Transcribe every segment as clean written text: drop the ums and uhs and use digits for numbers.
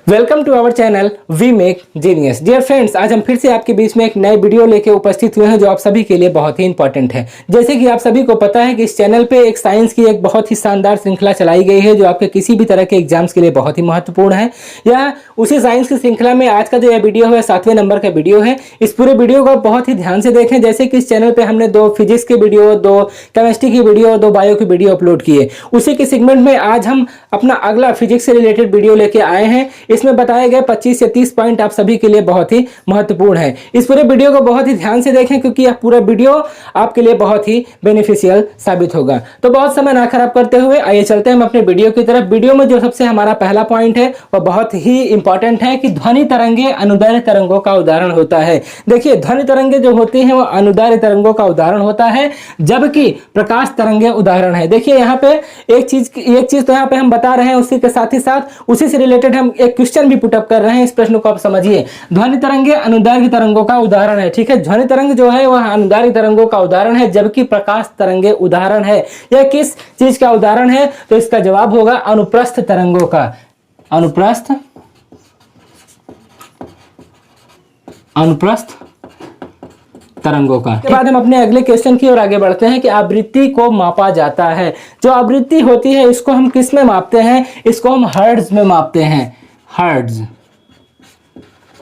Welcome to our channel we make genius. Dear friends, आज हम फिर से आपके बीच में एक नए वीडियो लेके उपस्थित हुए हैं जो आप सभी के लिए बहुत ही इंपॉर्टेंट है। जैसे कि आप सभी को पता है कि इस चैनल पे एक साइंस की एक बहुत ही शानदार श्रृंखला चलाई गई है जो आपके किसी भी तरह के एग्जाम्स के लिए बहुत ही महत्वपूर्ण है। या उसी साइंस की श्रृंखला में आज का जो यह वीडियो है 7वें नंबर का वीडियो है। इस पूरे वीडियो को बहुत ही ध्यान से देखें। जैसे कि इस चैनल पर हमने 2 फिजिक्स के वीडियो, 2 केमिस्ट्री की वीडियो, 2 बायो की वीडियो अपलोड किए। उसी के सेगमेंट में आज हम अपना अगला फिजिक्स से रिलेटेड वीडियो लेके आए हैं। इसमें बताए गए 25 से 30 पॉइंट आप सभी के लिए बहुत ही महत्वपूर्ण है। इस पूरे वीडियो को बहुत ही ध्यान से देखें क्योंकि यह पूरा वीडियो आपके लिए बहुत ही बेनिफिशियल साबित होगा। तो बहुत समय ना खराब करते हुए आइए चलते हैं हम अपने वीडियो की तरफ। वीडियो में जो सबसे हमारा पहला पॉइंट है वह बहुत ही इंपॉर्टेंट है कि ध्वनि तरंगे अनुदैर्ध्य तरंगों का उदाहरण होता है। देखिए, ध्वनि तरंगे जो होती हैं वह अनुदैर्ध्य तरंगों का उदाहरण होता है, जबकि प्रकाश तरंगे उदाहरण है। देखिए यहाँ पे एक चीज तो यहाँ पे हम बता रहे हैं, उसी के साथ ही साथ उसी से रिलेटेड हम एक क्वेश्चन भी पुटअप कर रहे हैं। इस प्रश्न को आप समझिए। ध्वनि तरंगे अनुदैर्ध्य तरंगों का उदाहरण है। ठीक है, ध्वनि तरंग जो है वह अनुदैर्ध्य तरंगों का उदाहरण है, जबकि प्रकाश तरंगे उदाहरण है। यह किस चीज का उदाहरण है? तो इसका जवाब होगा अनुप्रस्थ तरंगों का। अनुप्रस्थ तरंगों का। के बाद हम अपने अगले क्वेश्चन की ओर आगे बढ़ते हैं कि आवृत्ति को मापा जाता है। जो आवृत्ति होती है इसको हम किस में मापते हैं? इसको हम हर्ट्ज में मापते हैं। हर्ट्ज,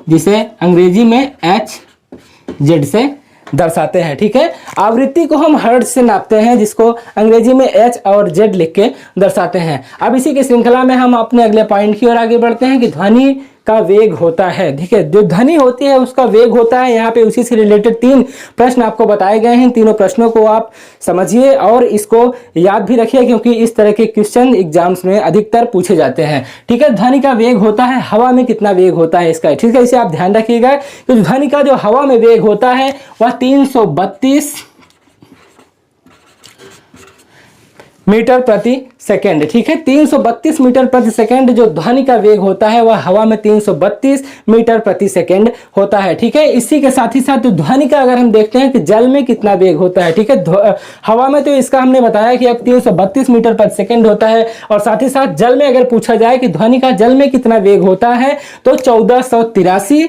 जिसे अंग्रेजी में HZ से दर्शाते हैं। ठीक है, आवृत्ति को हम हर्ट्ज से नापते हैं, जिसको अंग्रेजी में H और Z लिख के दर्शाते हैं। अब इसी की श्रृंखला में हम अपने अगले पॉइंट की ओर आगे बढ़ते हैं कि ध्वनि का वेग होता है। ठीक है, जो ध्वनि होती है उसका वेग होता है। यहाँ पे उसी से रिलेटेड 3 प्रश्न आपको बताए गए हैं। तीनों प्रश्नों को आप समझिए और इसको याद भी रखिए क्योंकि इस तरह के क्वेश्चन एग्जाम्स में अधिकतर पूछे जाते हैं। ठीक है, ध्वनि का वेग होता है, हवा में कितना वेग होता है इसका। ठीक है, इसे आप ध्यान रखिएगा कि ध्वनि का जो हवा में वेग होता है वह 332 मीटर प्रति सेकेंड। ठीक है, 332 मीटर प्रति सेकेंड जो ध्वनि का वेग होता है वह हवा में 332 मीटर प्रति सेकेंड होता है। ठीक है, इसी के साथ ही साथ ध्वनि का अगर हम देखते हैं कि जल में कितना वेग होता है। ठीक है, हवा में तो इसका हमने बताया कि अब 332 मीटर प्रति सेकेंड होता है, और साथ ही साथ जल में अगर पूछा जाए कि ध्वनि का जल में कितना वेग होता है तो 1483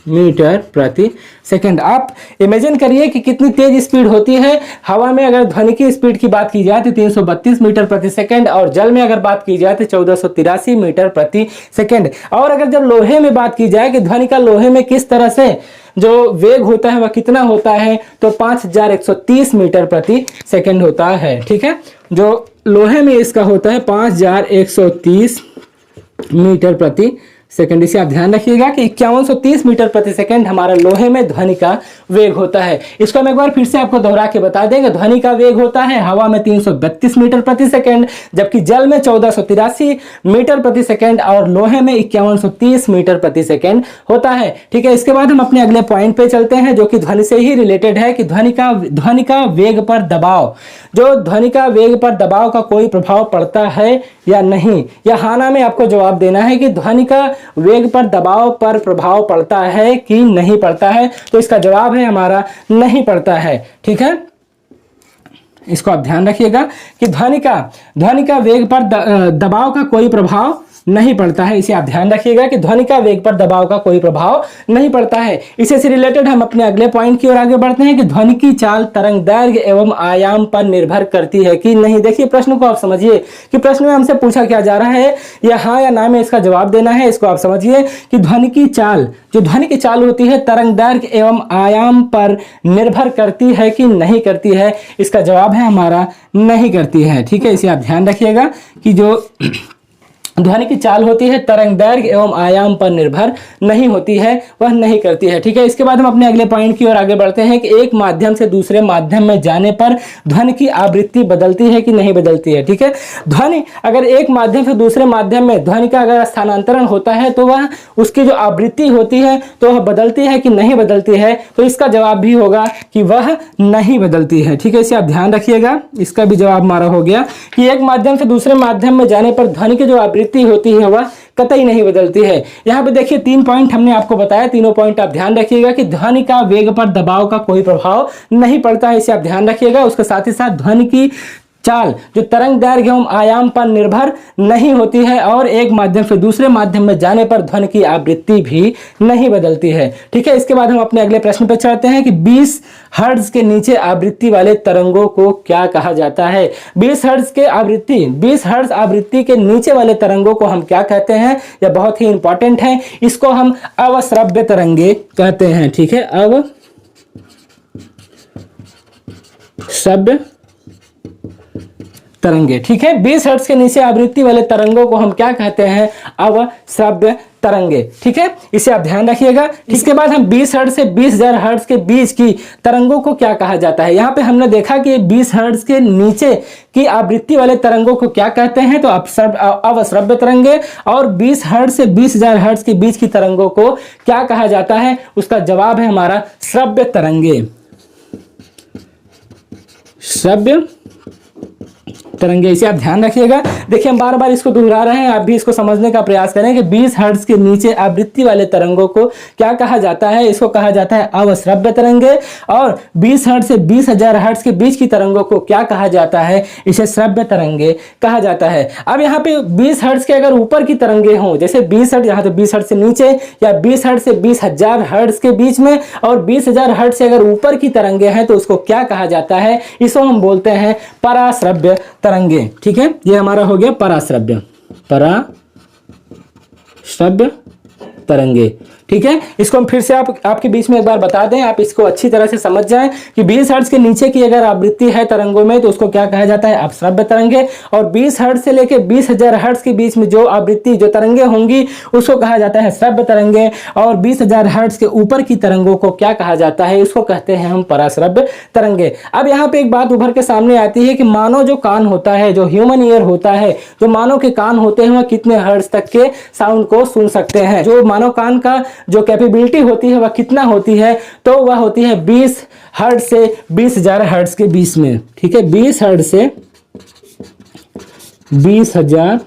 मीटर प्रति सेकंड। आप इमेजिन करिए कि कितनी तेज स्पीड होती है हवा में। अगर ध्वनि की स्पीड की बात की जाए तो 332 मीटर प्रति सेकंड, और जल में अगर बात की जाए तो 1483 मीटर प्रति सेकंड। और अगर जब लोहे में बात की जाए कि ध्वनि का लोहे में किस तरह से जो वेग होता है वह कितना होता है तो 5130 मीटर प्रति सेकंड होता है। ठीक है, जो लोहे में इसका होता है 5130 मीटर प्रति सेकंड। इसे आप ध्यान रखिएगा कि 5130 मीटर प्रति सेकंड हमारा लोहे में ध्वनि का वेग होता है। इसको हम एक बार फिर से आपको दोहरा के बता देंगे। ध्वनि का वेग होता है हवा में 332 मीटर प्रति सेकंड, जबकि जल में 1483 मीटर प्रति सेकंड, और लोहे में 5130 मीटर प्रति सेकंड होता है। ठीक है, इसके बाद हम अपने अगले पॉइंट पे चलते हैं जो कि ध्वनि से ही रिलेटेड है कि ध्वनि का वेग पर दबाव। जो ध्वनि का वेग पर दबाव का कोई प्रभाव पड़ता है या नहीं, या हाँ ना में आपको जवाब देना है कि ध्वनि का वेग पर दबाव पर प्रभाव पड़ता है कि नहीं पड़ता है। तो इसका जवाब है हमारा नहीं पड़ता है। ठीक है, इसको आप ध्यान रखिएगा कि ध्वनि का वेग पर दबाव का कोई प्रभाव नहीं पड़ता है। इसे आप ध्यान रखिएगा कि ध्वनि का वेग पर दबाव का कोई प्रभाव नहीं पड़ता है। इसी से रिलेटेड हम अपने अगले पॉइंट की ओर आगे बढ़ते हैं कि ध्वनि की चाल तरंग दैर्घ्य एवं आयाम पर निर्भर करती है कि नहीं। देखिए, प्रश्न को आप समझिए कि प्रश्न में हमसे पूछा क्या जा रहा है, या हाँ या ना में इसका जवाब देना है। इसको आप समझिए कि ध्वनि की चाल होती है तरंग दैर्घ्य एवं आयाम पर निर्भर करती है कि नहीं करती है। इसका जवाब है हमारा नहीं करती है। ठीक है, इसे आप ध्यान रखिएगा कि जो ध्वनि की चाल होती है तरंग दैर्घ्य एवं आयाम पर निर्भर नहीं होती है, वह नहीं करती है। ठीक है, इसके बाद हम अपने अगले पॉइंट की ओर आगे बढ़ते हैं कि एक माध्यम से दूसरे माध्यम में जाने पर ध्वनि की आवृत्ति बदलती है कि नहीं बदलती है। ठीक है, ध्वनि अगर एक माध्यम से दूसरे माध्यम में ध्वनि का अगर स्थानांतरण होता है तो वह उसकी जो आवृत्ति होती है तो वह बदलती है कि नहीं बदलती है। तो इसका जवाब भी होगा कि वह नहीं बदलती है। ठीक है, इसे आप ध्यान रखिएगा। इसका भी जवाब हमारा हो गया कि एक माध्यम से दूसरे माध्यम में जाने पर ध्वनि की जो आवृत्ति होती है वह कतई नहीं बदलती है। यहाँ पे देखिए 3 पॉइंट हमने आपको बताया, तीनों पॉइंट आप ध्यान रखिएगा कि ध्वनि का वेग पर दबाव का कोई प्रभाव नहीं पड़ता है। इसे आप ध्यान रखिएगा। उसके साथ ही साथ ध्वनि की चाल जो तरंग दैर्घ्य एवं आयाम पर निर्भर नहीं होती है और एक माध्यम से दूसरे माध्यम में जाने पर ध्वनि की आवृत्ति भी नहीं बदलती है। ठीक है, इसके बाद हम अपने अगले प्रश्न पर चलते हैं कि 20 हर्ट्ज के नीचे आवृत्ति वाले तरंगों को क्या कहा जाता है। 20 हर्ट्ज आवृत्ति के नीचे वाले तरंगों को हम क्या कहते हैं, यह बहुत ही इंपॉर्टेंट है। इसको हम अवश्रव्य तरंगे कहते हैं। ठीक है, अवश्रव्य तरंगे। ठीक है, 20 हर्ट्ज के नीचे आवृत्ति वाले तरंगों को हम क्या कहते हैं, अवश्रव्य तरंगे। ठीक है, इसे आप ध्यान रखिएगा। इसके बाद हम 20 हर्ट्ज से 20,000 हर्ट्ज के बीच की तरंगों को क्या कहा जाता है। यहाँ पे हमने देखा कि 20 हर्ट्ज के नीचे की आवृत्ति वाले तरंगों को क्या कहते हैं, तो अवश्रव्य तरंगे। और 20 हर्ट्ज से 20,000 हर्ट्ज के बीच की तरंगों को क्या कहा जाता है, उसका जवाब है हमारा श्रव्य तरंगे। श्रव्य तरंगे, इसे आप ध्यान रखिएगा। देखिए हम बार बार इसको दोहरा रहे हैं, आप भी इसको समझने का प्रयास करें कि 20 हर्ट्ज के नीचे आवृत्ति वाले तरंगों को क्या कहा जाता है, इसको कहा जाता है अवश्रव्य तरंगे। और 20 हर्ट्ज से 20,000 हर्ट्ज के बीच की तरंगों को क्या कहा जाता है, इसे श्रव्य तरंगे कहा जाता है। अब यहाँ पे 20 हर्ट्ज के अगर ऊपर की तरंगे हों, जैसे 20 हर्ट्ज, यहाँ तो 20 हर्ट्ज से नीचे, या 20 हर्ट्ज से 20,000 हर्ट्ज के बीच में, और 20,000 हर्ट्ज से अगर ऊपर की तरंगे हैं तो उसको क्या कहा जाता है, इसको हम बोलते हैं पराश्रव्य तरंगे। ठीक है, ये हमारा हो गया पराश्रव्य तरंगे। ठीक है, इसको हम फिर से आपके बीच में एक बार बता दें, आप इसको अच्छी तरह से समझ जाएं कि 20 हर्ट्ज के नीचे की अगर आवृत्ति है तरंगों में तो उसको क्या कहा जाता है, अवश्रव्य तरंगे। और 20 हर्ट्ज से लेकर 20,000 हर्ट्ज के बीच में जो आवृत्ति जो तरंगे होंगी उसको कहा जाता है श्रव्य तरंगे। और 20,000 हर्ट्ज के ऊपर की तरंगों को क्या कहा जाता है, इसको कहते हैं हम पराश्रव्य तरंगे। अब यहाँ पे एक बात उभर के सामने आती है कि मानव जो कान होता है, जो ह्यूमन ईयर होता है, जो मानव के कान होते हैं, वह कितने हर्ट्ज तक के साउंड को सुन सकते हैं। जो मानव कान का जो कैपेबिलिटी होती है वह कितना होती है, तो वह होती है 20 हर्ट्ज से 20,000 हर्ट्ज के बीच में। ठीक है, 20 हर्ट्ज से 20,000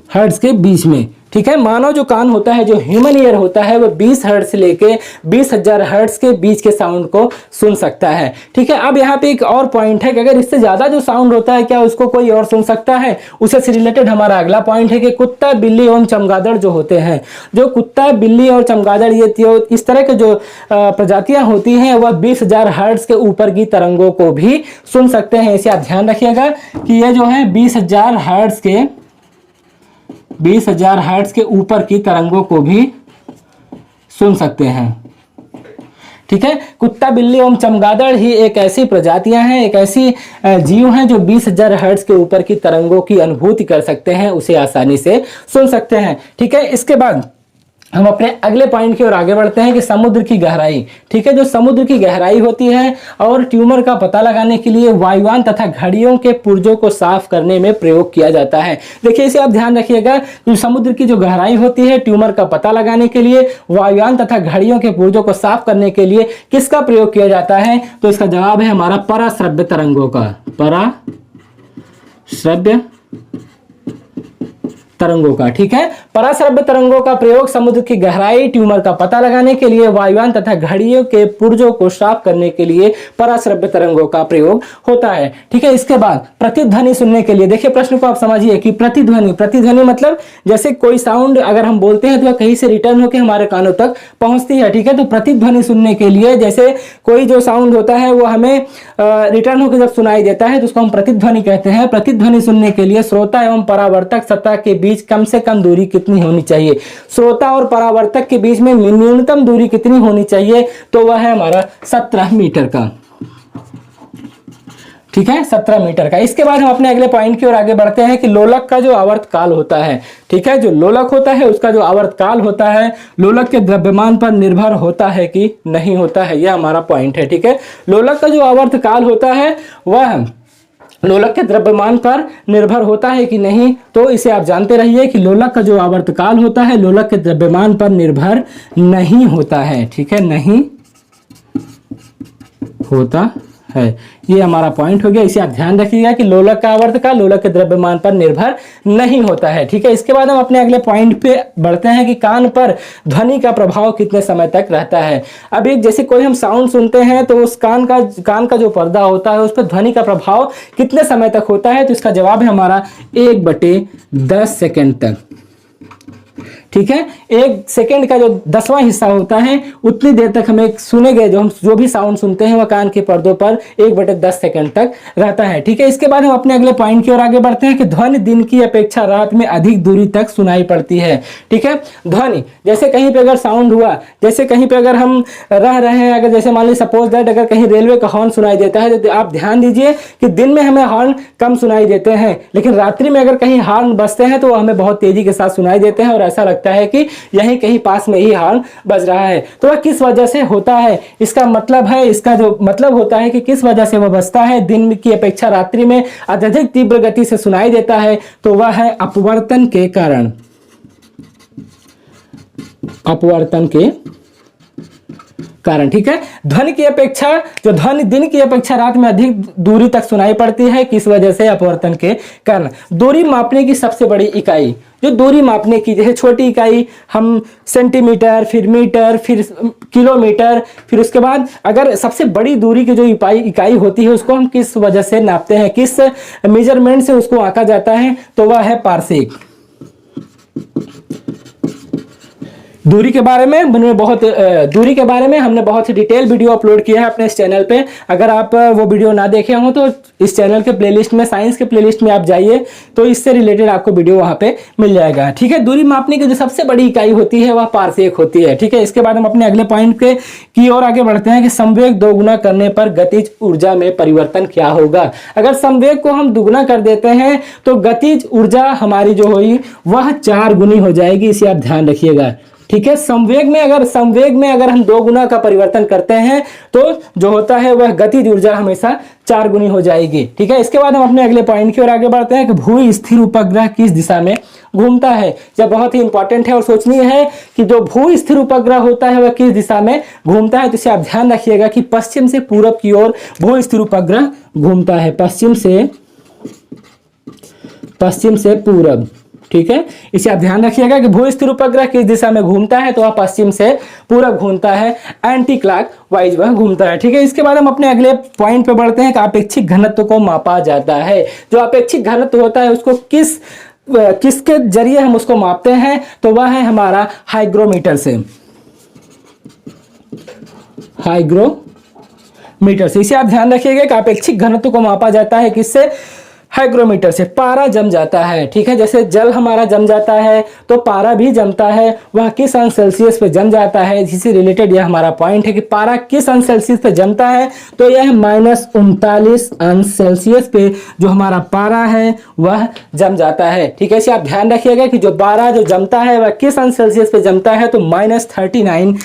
हर्ट्ज के बीच में। ठीक है, मानव जो कान होता है, जो ह्यूमन ईयर होता है, वो 20 हर्ट्ज से लेके 20,000 हर्ट्ज के बीच के साउंड को सुन सकता है। ठीक है, अब यहाँ पे एक और पॉइंट है कि अगर इससे ज्यादा जो साउंड होता है क्या उसको कोई और सुन सकता है। उसे से रिलेटेड हमारा अगला पॉइंट है कि कुत्ता, बिल्ली एवं चमगादड़ जो होते हैं, जो कुत्ता, बिल्ली और चमगादड़, ये इस तरह के जो प्रजातियां होती हैं वह 20,000 हर्ट्ज के ऊपर की तरंगों को भी सुन सकते हैं। इसे आप ध्यान रखिएगा कि ये जो है 20,000 हर्ट्ज के ऊपर की तरंगों को भी सुन सकते हैं। ठीक है, कुत्ता, बिल्ली एवं चमगादड़ ही एक ऐसी प्रजातियां हैं, एक ऐसी जीव हैं जो 20,000 हर्ट्ज के ऊपर की तरंगों की अनुभूति कर सकते हैं, उसे आसानी से सुन सकते हैं। ठीक है, इसके बाद हम अपने अगले पॉइंट की ओर आगे बढ़ते हैं कि समुद्र की गहराई। ठीक है, जो समुद्र की गहराई होती है और ट्यूमर का पता लगाने के लिए वायुयान तथा घड़ियों के पुर्जों को साफ करने में प्रयोग किया जाता है। देखिए इसे आप ध्यान रखिएगा कि समुद्र की जो गहराई होती है ट्यूमर का पता लगाने के लिए, वायुयान तथा घड़ियों के पुर्जों को साफ करने के लिए किसका प्रयोग किया जाता है, तो इसका जवाब है हमारा पराश्रव्य तरंगों का, पराश्रव्य तरंगों का। ठीक है, पराश्रव्य तरंगों का प्रयोग समुद्र की गहराई, ट्यूमर का पता लगाने के लिए, वायुयान तथा घड़ियों के पुर्जों को साफ करने के लिए पराश्रव्य तरंगों का प्रयोग होता है। ठीक है, इसके बाद प्रतिध्वनि सुनने के लिए, देखिए प्रश्न को आप समझिए कि प्रतिध्वनि मतलब जैसे कोई साउंड अगर हम बोलते हैं तो वह कहीं से रिटर्न होकर हमारे कानों तक पहुंचती है। ठीक है, तो प्रतिध्वनि सुनने के लिए जैसे कोई जो साउंड होता है वो हमें रिटर्न होकर जब सुनाई देता है तो उसको हम प्रतिध्वनि कहते हैं। प्रतिध्वनि सुनने के लिए श्रोता एवं परावर्तक सतह के बीच कम से कम दूरी कितनी होनी चाहिए, श्रोता और परावर्तक के बीच में न्यूनतम दूरी कितनी होनी चाहिए, तो वह है हमारा 17 मीटर का। ठीक है, 17 मीटर का। इसके बाद हम अपने अगले पॉइंट की ओर आगे बढ़ते हैं कि लोलक का जो आवर्तकाल होता है, ठीक है, जो लोलक होता है उसका जो आवर्तकाल होता है लोलक के द्रव्यमान पर निर्भर होता है कि नहीं होता है, यह हमारा पॉइंट है। ठीक है, लोलक का जो आवर्तकाल होता है वह लोलक के द्रव्यमान पर निर्भर होता है कि नहीं, तो इसे आप जानते रहिए कि लोलक का जो आवर्तकाल होता है लोलक के द्रव्यमान पर निर्भर नहीं होता है। ठीक है, नहीं होता है। ये हमारा पॉइंट हो गया। इसे आप ध्यान रखिएगा कि लोलक का आवर्तकाल लोलक के द्रव्यमान पर निर्भर नहीं होता है। ठीक है, इसके बाद हम अपने अगले पॉइंट पे बढ़ते हैं कि कान पर ध्वनि का प्रभाव कितने समय तक रहता है। अब एक जैसे कोई हम साउंड सुनते हैं तो उस कान का जो पर्दा होता है उस पर ध्वनि का प्रभाव कितने समय तक होता है, तो इसका जवाब है हमारा 1/10 सेकेंड तक। ठीक है, 1 सेकेंड का जो 10वां हिस्सा होता है उतनी देर तक हमें सुने गए जो भी साउंड सुनते हैं वह कान के पर्दों पर 1/10 सेकेंड तक रहता है। ठीक है, इसके बाद हम अपने अगले पॉइंट की ओर आगे बढ़ते हैं कि ध्वनि दिन की अपेक्षा रात में अधिक दूरी तक सुनाई पड़ती है। ठीक है, ध्वनि जैसे कहीं पे अगर साउंड हुआ, जैसे कहीं पे अगर हम रह रहे हैं, अगर जैसे मान लीजिए सपोज दैट अगर कहीं रेलवे का हॉर्न सुनाई देता है तो आप ध्यान दीजिए कि दिन में हमें हॉर्न कम सुनाई देते हैं, लेकिन रात्रि में अगर कहीं हॉर्न बजते हैं तो वो हमें बहुत तेजी के साथ सुनाई देते हैं और ऐसा लगता है कि यहीं कहीं पास में ही हॉर्न बज रहा है। तो वह किस वजह से होता है, इसका मतलब है, इसका जो मतलब होता है कि किस वजह से वह बजता है, दिन की अपेक्षा रात्रि में अत्यधिक तीव्र गति से सुनाई देता है, तो वह है अपवर्तन के कारण। अपवर्तन के कारण। ठीक है, ध्वनि की अपेक्षा जो ध्वनि दिन की अपेक्षा रात में अधिक दूरी तक सुनाई पड़ती है, किस वजह से, अपवर्तन के कारण। दूरी मापने की सबसे बड़ी इकाई, जो दूरी मापने की जैसे छोटी इकाई हम सेंटीमीटर, फिर मीटर, फिर किलोमीटर, फिर उसके बाद अगर सबसे बड़ी दूरी की जो इकाई होती है उसको हम किस वजह से नापते हैं, किस मेजरमेंट से उसको आंका जाता है, तो वह है पारसेक। दूरी के बारे में हमने बहुत ही डिटेल वीडियो अपलोड किया है अपने इस चैनल पे। अगर आप वो वीडियो ना देखे हो तो इस चैनल के प्लेलिस्ट में, साइंस के प्लेलिस्ट में आप जाइए तो इससे रिलेटेड आपको वीडियो वहां पे मिल जाएगा। ठीक है, दूरी मापने की जो सबसे बड़ी इकाई होती है वह पारसेक होती है। ठीक है, इसके बाद हम अपने अगले पॉइंट की ओर आगे बढ़ते हैं कि संवेग दोगुना करने पर गतिज ऊर्जा में परिवर्तन क्या होगा। अगर संवेग को हम दुगुना कर देते हैं तो गतिज ऊर्जा हमारी जो हुई वह 4 गुनी हो जाएगी। इसे आप ध्यान रखिएगा। ठीक है, संवेग में अगर हम 2 गुना का परिवर्तन करते हैं तो जो होता है वह गतिज ऊर्जा हमेशा 4 गुनी हो जाएगी। ठीक है, इसके बाद हम अपने अगले पॉइंट की ओर आगे बढ़ते हैं कि भू स्थिर उपग्रह किस दिशा में घूमता है। यह बहुत ही इंपॉर्टेंट है और सोचनीय है कि जो भू स्थिर उपग्रह होता है वह किस दिशा में घूमता है। तो इसे आप ध्यान रखिएगा कि पश्चिम से पूरब की ओर भू स्थिर उपग्रह घूमता है, पश्चिम से पूरब। ठीक है, इसे आप ध्यान रखिएगा कि भू स्थिर उपग्रह किस दिशा में घूमता है, तो वह पश्चिम से पूरब घूमता है, एंटी क्लॉक वाइज वह घूमता है। ठीक है, इसके बाद हम अपने अगले पॉइंट पे बढ़ते हैं कि अपेक्षिक घनत्व को मापा जाता है। जो अपेक्षिक घनत्व होता है उसको किसके जरिए हम उसको मापते हैं, तो वह है हमारा हाइग्रोमीटर से। हाइग्रोमीटर से, इसे आप ध्यान रखिएगा कि अपेक्षिक घनत्व को मापा जाता है किससे, हाइग्रोमीटर से। पारा जम जाता है। ठीक है, जैसे जल हमारा जम जाता है तो पारा भी जमता है, वह किस अंश सेल्सियस पे जम जाता है, जिससे रिलेटेड यह हमारा पॉइंट है कि पारा किस अंश सेल्सियस पे जमता है, तो यह -39 अंश सेल्सियस पे जो हमारा पारा है वह जम जाता है। ठीक है, इसे आप ध्यान रखिएगा कि जो पारा जो जमता है वह किस अंश सेल्सियस पे जमता है, तो -39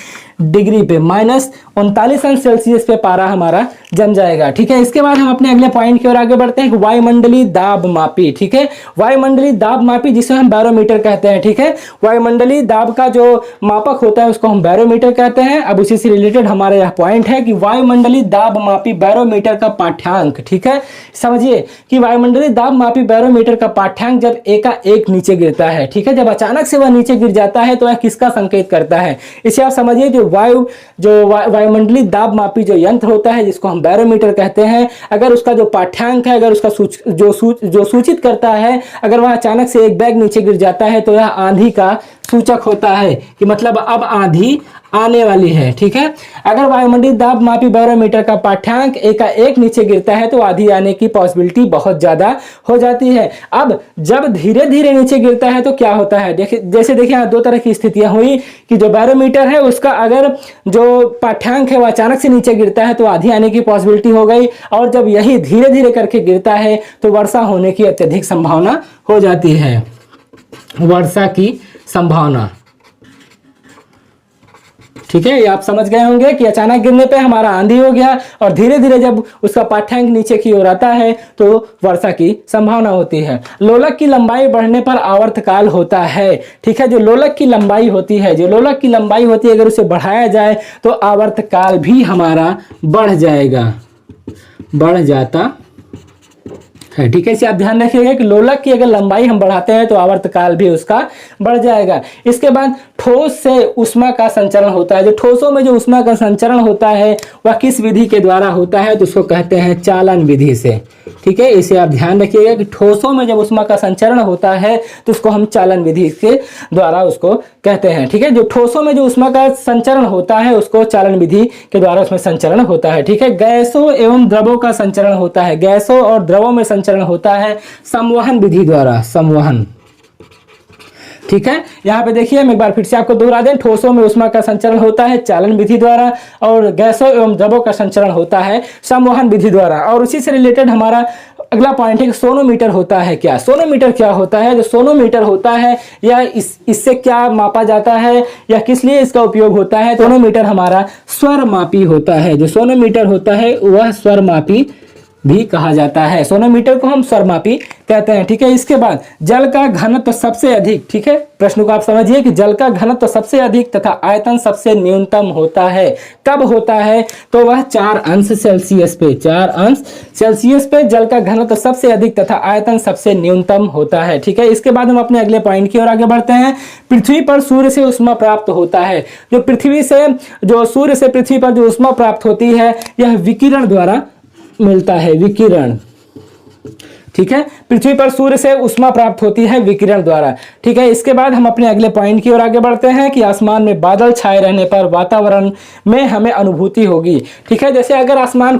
डिग्री पे, -39 अंश सेल्सियस पे पारा हमारा जम जाएगा। ठीक है, इसके बाद हम अपने अगले पॉइंट की ओर आगे बढ़ते हैं कि वायुमंडलीय दाब मापी। ठीक है, वायुमंडलीय दाब मापी जिसे हम बैरोमीटर कहते हैं। ठीक है, वायुमंडलीय दाब का जो मापक होता है उसको हम बैरोमीटर कहते हैं। अब उसी से रिलेटेड हमारा यह पॉइंट है कि वायुमंडलीय दाब मापी बैरोमीटर का पाठ्यांक। ठीक है, समझिए कि वायुमंडलीय दाब मापी बैरोमीटर का पाठ्यांक जब एकाएक नीचे गिरता है, ठीक है, जब अचानक से वह नीचे गिर जाता है तो वह किसका संकेत करता है। इसे आप समझिए कि वायुमंडलीय दाब मापी जो यंत्र होता है जिसको हम बैरोमीटर कहते हैं, अगर उसका जो पाठ्यांक है, अगर उसका जो सूचित करता है, अगर वह अचानक से एक बैग नीचे गिर जाता है तो यह आंधी का सूचक होता है कि मतलब अब आंधी आने वाली है। ठीक है, अगर वायुमंडलीय दाब मापी बैरोमीटर का पाठ्यांक एकाएक नीचे गिरता है तो आंधी आने की पॉसिबिलिटी बहुत ज्यादा हो जाती है। अब जब धीरे धीरे नीचे गिरता है तो क्या होता है, देखिए यहाँ 2 तरह की स्थितियां हुई कि जो बैरोमीटर है उसका अगर जो पाठ्यांक है वह अचानक से नीचे गिरता है तो आंधी आने की पॉसिबिलिटी हो गई, और जब यही धीरे धीरे करके गिरता है तो वर्षा होने की अत्यधिक संभावना हो जाती है, वर्षा की संभावना। ठीक है, ये आप समझ गए होंगे कि अचानक गिरने पे हमारा आंधी हो गया और धीरे धीरे जब उसका पाठ्यांक नीचे की ओर आता है तो वर्षा की संभावना होती है। लोलक की लंबाई बढ़ने पर आवर्तकाल होता है। ठीक है, जो लोलक की लंबाई होती है अगर उसे बढ़ाया जाए तो आवर्तकाल भी हमारा बढ़ जाएगा। बढ़ जाता है। ठीक है, इसे आप ध्यान रखिएगा कि लोलक की अगर लंबाई हम बढ़ाते हैं तो आवर्तकाल भी उसका बढ़ जाएगा। इसके बाद ठोस से ऊष्मा का संचरण होता है। जो ठोसों में जो ऊष्मा का संचरण होता है वह किस विधि के द्वारा होता है, तो उसको कहते हैं चालन विधि से। ठीक है, इसे आप ध्यान रखिएगा कि ठोसों में जब ऊष्मा का संचरण होता है तो उसको हम चालन विधि के द्वारा उसको कहते हैं। ठीक है, जो ठोसों में जो ऊष्मा का संचरण होता है उसको चालन विधि के द्वारा उसमें संचरण होता है। ठीक है, गैसों एवं द्रवों का संचरण होता है। गैसों और द्रवों में संचरण होता है संवहन विधि द्वारा, संवहन। ठीक है, यहाँ पे देखिए हम एक बार फिर से आपको दोहरा दें, ठोसों में ऊष्मा का संचरण होता है चालन विधि द्वारा और गैसों एवं द्रवों का संचरण होता है संवहन विधि द्वारा। और उसी से रिलेटेड हमारा अगला पॉइंट है कि सोनोमीटर होता है क्या। सोनोमीटर क्या होता है? जो सोनोमीटर होता है या इससे क्या मापा जाता है या किस लिए इसका उपयोग होता है? सोनोमीटर हमारा स्वरमापी होता है। जो सोनोमीटर होता है वह स्वरमापी भी कहा जाता है। सोनोमीटर को हम स्वरमापी कहते हैं। ठीक है, इसके बाद जल का घनत्व सबसे अधिक। ठीक है, प्रश्न को आप समझिए कि जल का घनत्व सबसे अधिक तथा आयतन सबसे न्यूनतम होता है। कब होता है? तो वह 4 अंश सेल्सियस पे, 4 अंश सेल्सियस पे जल का घनत्व सबसे अधिक तथा आयतन सबसे न्यूनतम होता है। ठीक है, इसके बाद हम अपने अगले पॉइंट की ओर आगे बढ़ते हैं। पृथ्वी पर सूर्य से ऊष्मा प्राप्त होता है। जो सूर्य से पृथ्वी पर जो ऊष्मा प्राप्त होती है यह विकिरण द्वारा मिलता है, विकिरण। ठीक है, पृथ्वी पर सूर्य से ऊष्मा प्राप्त होती है विकिरण द्वारा। ठीक है, इसके बाद हम अपने अगले पॉइंट की ओर आगे बढ़ते हैं कि आसमान में बादल छाए रहने पर वातावरण में हमें अनुभूति होगी। ठीक है, जैसे अगर आसमान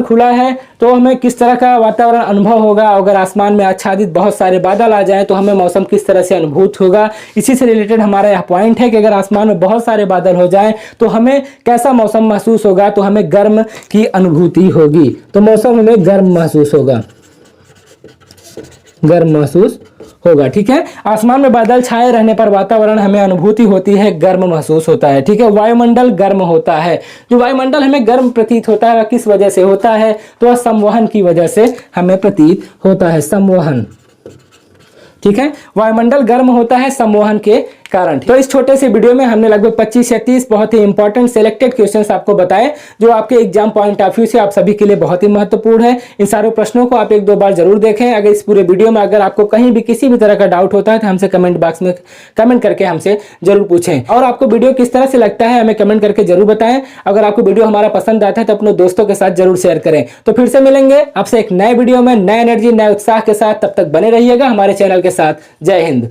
खुला है तो हमें किस तरह का वातावरण अनुभव होगा। अगर आसमान में आच्छादित बहुत सारे बादल आ जाए तो हमें मौसम किस तरह से अनुभूत होगा। इसी से रिलेटेड हमारा यह पॉइंट है कि अगर आसमान में बहुत सारे बादल हो जाए तो हमें कैसा मौसम महसूस होगा, तो हमें गर्म की अनुभूति होगी। तो मौसम हमें गर्म महसूस होगा, गर्म महसूस होगा। ठीक है, आसमान में बादल छाए रहने पर वातावरण हमें अनुभूति होती है, गर्म महसूस होता है। ठीक है, वायुमंडल गर्म होता है। जो वायुमंडल हमें गर्म प्रतीत होता है वह किस वजह से होता है? तो वह संवहन की वजह से हमें प्रतीत होता है, संवहन। ठीक है, वायुमंडल गर्म होता है संवहन के कारण। तो इस छोटे से वीडियो में हमने लगभग 25 या 30 बहुत ही इंपॉर्टेंट सिलेक्टेड क्वेश्चंस आपको बताए जो आपके एग्जाम पॉइंट ऑफ व्यू से आप सभी के लिए बहुत ही महत्वपूर्ण है। इन सारे प्रश्नों को आप 1-2 बार जरूर देखें। अगर इस पूरे वीडियो में अगर आपको कहीं भी किसी भी तरह का डाउट होता है तो हमसे कमेंट बॉक्स में कमेंट करके हमसे जरूर पूछें। और आपको वीडियो किस तरह से लगता है हमें कमेंट करके जरूर बताएं। अगर आपको वीडियो हमारा पसंद आता है तो अपने दोस्तों के साथ जरूर शेयर करें। तो फिर से मिलेंगे आपसे एक नए वीडियो में नए एनर्जी नए उत्साह के साथ। तब तक बने रहिएगा हमारे चैनल के साथ। जय हिंद।